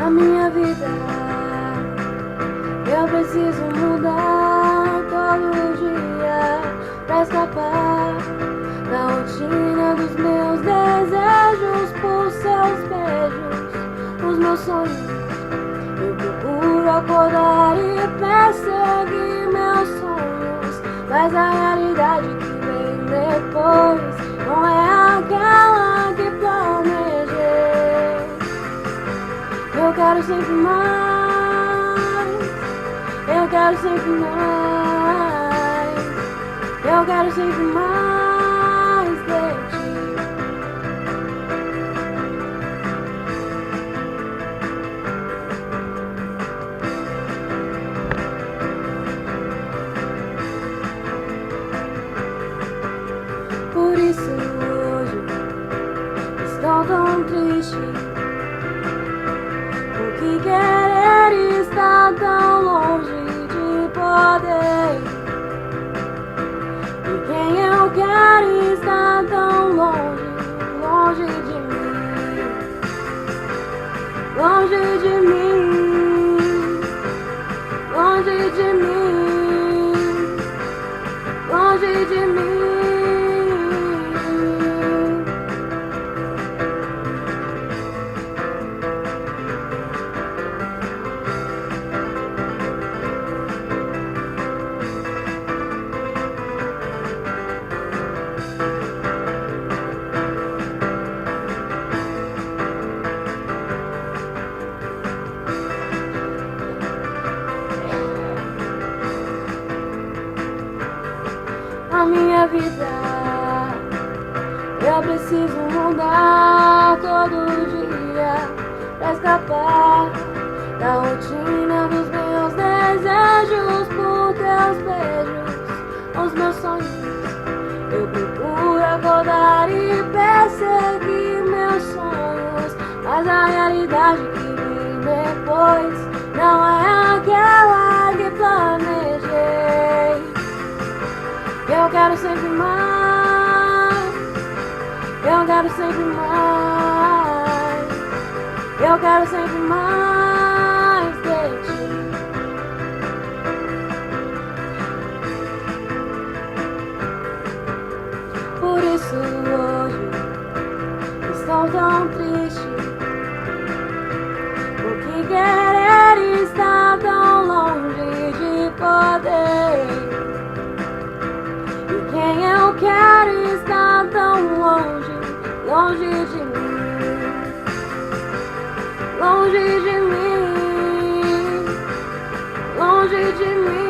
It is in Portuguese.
A minha vida eu preciso mudar todo dia pra escapar da rotina dos meus desejos por seus beijos, os meus sonhos. Eu procuro acordar e perseguir meus sonhos, mas a realidade que vem depois não é aquela que planejei. Eu quero sempre mais, eu quero sempre mais, eu quero sempre mais de ti. Por isso hoje estou tão triste, porque querer está tão longe de poder, e quem eu quero está tão longe, longe de mim, longe de mim, longe de mim, longe de mim. A minha vida eu preciso mudar todo dia pra escapar da rotina dos meus desejos por teus beijos, os meus sonhos. Eu procuro acordar e perseguir meus sonhos, mas a realidade que vem depois não é aquela que planejei. Eu quero sempre mais, eu quero sempre mais, eu quero sempre mais de ti. Por isso hoje estou tão triste, porque querer está tão longe de poder, quem eu quero está tão longe, longe de mim, longe de mim, longe de mim.